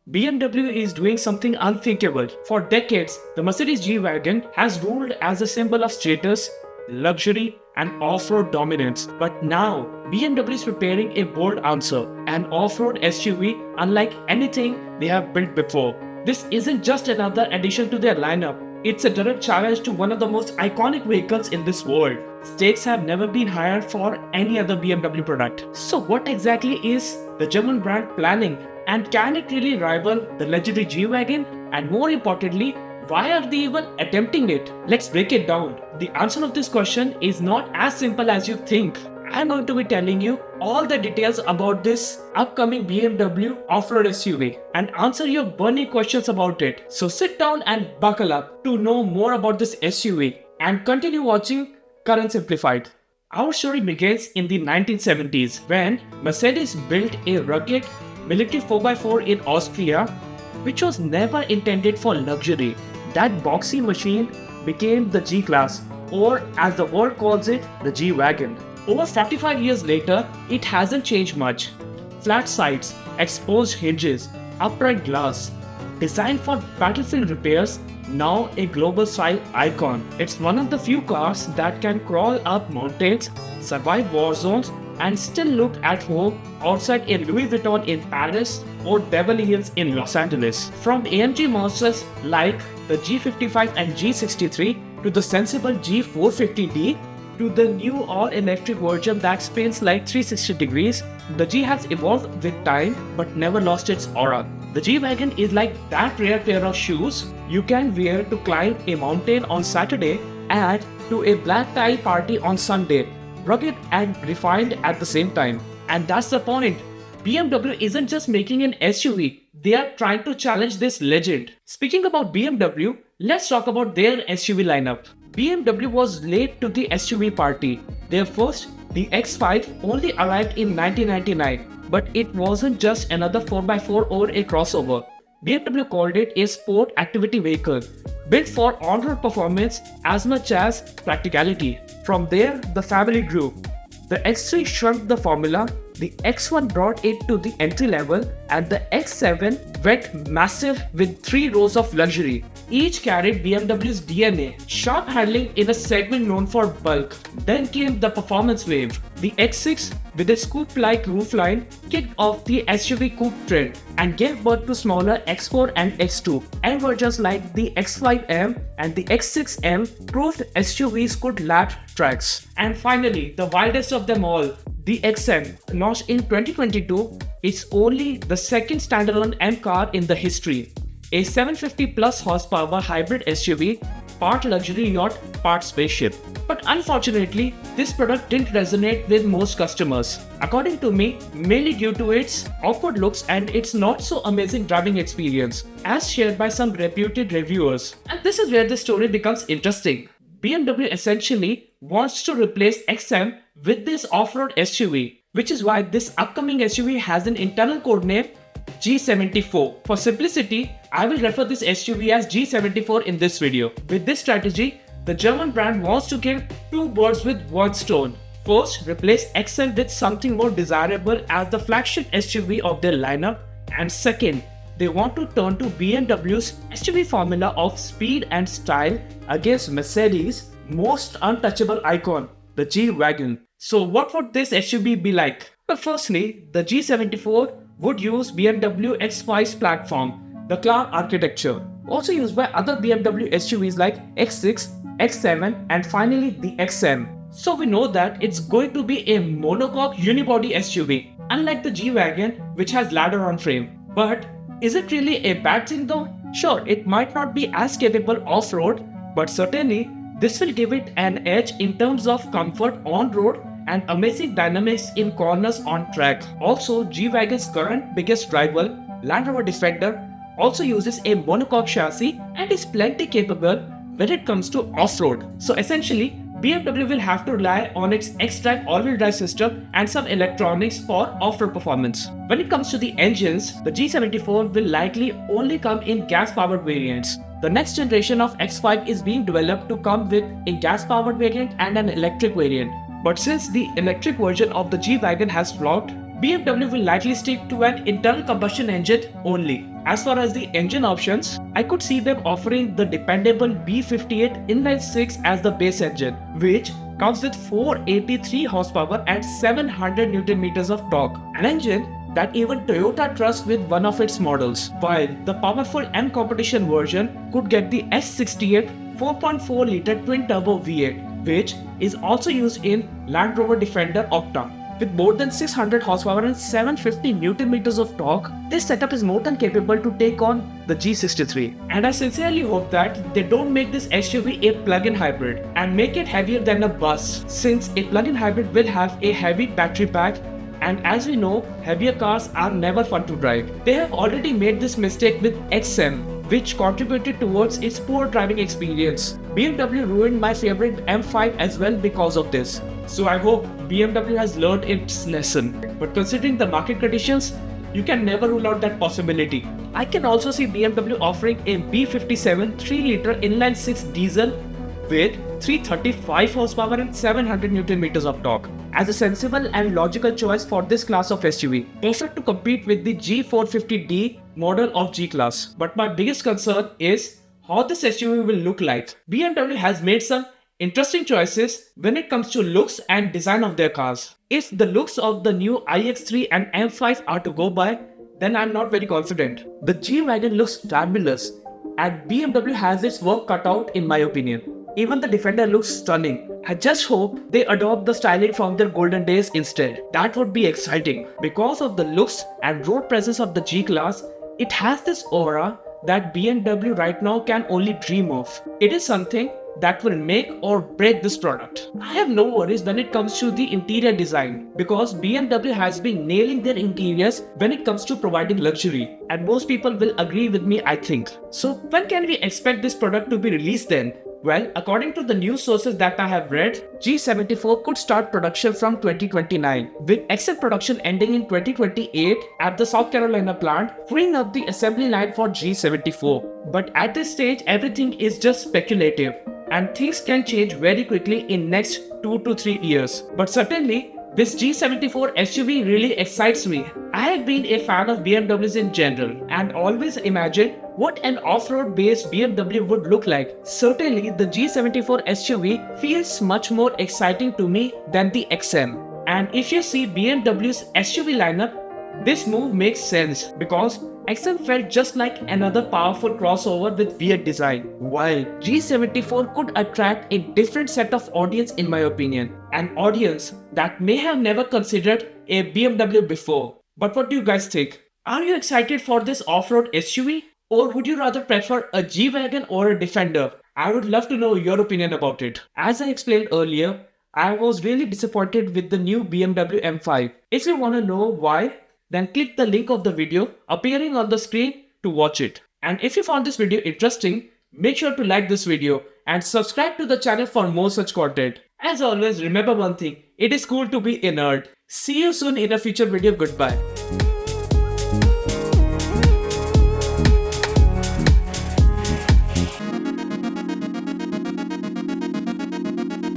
BMW is doing something unthinkable. For decades, the Mercedes G-Wagon has ruled as a symbol of status, luxury, and off-road dominance. But now, BMW is preparing a bold answer, an off-road SUV unlike anything they have built before. This isn't just another addition to their lineup. It's a direct challenge to one of the most iconic vehicles in this world. Stakes have never been higher for any other BMW product. So what exactly is the German brand planning? And can it really rival the legendary G-Wagon? And more importantly, why are they even attempting it? Let's break it down. The answer of this question is not as simple as you think. I'm going to be telling you all the details about this upcoming BMW off-road SUV and answer your burning questions about it. So sit down and buckle up to know more about this SUV and continue watching Current Simplified. Our story begins in the 1970s when Mercedes built a rugged military 4x4 in Austria, which was never intended for luxury. That boxy machine became the G-Class, or as the world calls it, the G-Wagon. Over 45 years later, it hasn't changed much. Flat sides, exposed hinges, upright glass. Designed for battlefield repairs, now a global style icon. It's one of the few cars that can crawl up mountains, survive war zones, and still look at home outside a Louis Vuitton in Paris or Beverly Hills in Los Angeles. From AMG monsters like the G55 and G63 to the sensible G450D to the new all-electric version that spins like 360 degrees, the G has evolved with time but never lost its aura. The G-Wagon is like that rare pair of shoes you can wear to climb a mountain on Saturday and to a black tie party on Sunday. Rugged and refined at the same time. And that's the point. BMW isn't just making an SUV, they are trying to challenge this legend. Speaking about BMW, let's talk about their SUV lineup. BMW was late to the SUV party. Their first, the X5, only arrived in 1999. But it wasn't just another 4x4 or a crossover. BMW called it a sport activity vehicle, built for on-road performance as much as practicality. From there, the family grew. The X3 shrunk the formula, the X1 brought it to the entry level, and the X7 went massive with 3 rows of luxury. Each carried BMW's DNA, sharp handling in a segment known for bulk. Then came the performance wave. The X6, with its coupe-like roofline, kicked off the SUV coupe trend and gave birth to smaller X4 and X2. And versions like the X5M and the X6M proved SUVs could lap tracks. And finally, the wildest of them all, the XM, launched in 2022, is only the second standalone M car in the history. A 750 plus horsepower hybrid SUV, part luxury yacht, part spaceship. But unfortunately, this product didn't resonate with most customers. According to me, mainly due to its awkward looks and its not so amazing driving experience, as shared by some reputed reviewers. And this is where the story becomes interesting. BMW essentially wants to replace XM with this off-road SUV, which is why this upcoming SUV has an internal codename G74. For simplicity, I will refer this SUV as G74 in this video. With this strategy, the German brand wants to kill 2 birds with 1 stone. First, replace XM with something more desirable as the flagship SUV of their lineup, and second, they want to turn to BMW's SUV formula of speed and style against Mercedes' most untouchable icon, the G-Wagon. So what would this SUV be like? Well, firstly, the G74 would use BMW X5's platform, the cloud architecture, also used by other BMW SUVs like X6, X7 and finally the XM. So we know that it's going to be a monocoque unibody SUV, unlike the G-Wagon which has ladder on frame. But is it really a bad thing though? Sure, it might not be as capable off-road, but certainly this will give it an edge in terms of comfort on-road and amazing dynamics in corners on track. Also, G-Wagon's current biggest rival, Land Rover Defender, also uses a monocoque chassis and is plenty capable when it comes to off-road. So essentially, BMW will have to rely on its X-Drive all-wheel drive system and some electronics for off-road performance. When it comes to the engines, the G74 will likely only come in gas-powered variants. The next generation of X5 is being developed to come with a gas-powered variant and an electric variant. But since the electric version of the G-Wagon has flopped, BMW will likely stick to an internal combustion engine only. As far as the engine options, I could see them offering the dependable B58 inline-6 as the base engine, which comes with 483 horsepower and 700 Newton meters of torque. An engine that even Toyota trusts with one of its models, while the powerful and competition version could get the S68 4.4-liter twin-turbo V8, which is also used in Land Rover Defender Octa. With more than 600 horsepower and 750 Newton meters of torque, this setup is more than capable to take on the G63. And I sincerely hope that they don't make this SUV a plug-in hybrid and make it heavier than a bus, since a plug-in hybrid will have a heavy battery pack, and as we know, heavier cars are never fun to drive. They have already made this mistake with XM, which contributed towards its poor driving experience. BMW ruined my favorite M5 as well because of this. So I hope BMW has learned its lesson. But considering the market conditions, you can never rule out that possibility. I can also see BMW offering a B57 3-liter inline-6 diesel with 335 horsepower and 700 Newton meters of torque as a sensible and logical choice for this class of SUV, perfect to compete with the G450D model of G-Class. But my biggest concern is how this SUV will look like. BMW has made some interesting choices when it comes to looks and design of their cars. If the looks of the new iX3 and M5 are to go by, then I'm not very confident. The G-Wagon looks fabulous and BMW has its work cut out in my opinion. Even the Defender looks stunning. I just hope they adopt the styling from their golden days instead. That would be exciting. Because of the looks and road presence of the G-Class, it has this aura that BMW right now can only dream of. It is something that will make or break this product. I have no worries when it comes to the interior design because BMW has been nailing their interiors when it comes to providing luxury, and most people will agree with me, I think. So when can we expect this product to be released then? Well, according to the news sources that I have read, G74 could start production from 2029, with actual production ending in 2028 at the South Carolina plant, freeing up the assembly line for G74. But at this stage, everything is just speculative, and things can change very quickly in next 2 to 3 years. But certainly, this G74 SUV really excites me. I have been a fan of BMWs in general and always imagined what an off-road based BMW would look like. Certainly, the G74 SUV feels much more exciting to me than the XM. And if you see BMW's SUV lineup, this move makes sense because XM felt just like another powerful crossover with weird design, while G74 could attract a different set of audience in my opinion, an audience that may have never considered a BMW before. But what do you guys think? Are you excited for this off-road SUV? Or would you rather prefer a G-Wagon or a Defender? I would love to know your opinion about it. As I explained earlier, I was really disappointed with the new BMW M5. If you want to know why, then click the link of the video appearing on the screen to watch it. And if you found this video interesting, make sure to like this video and subscribe to the channel for more such content. As always, remember one thing, it is cool to be a nerd. See you soon in a future video. Goodbye.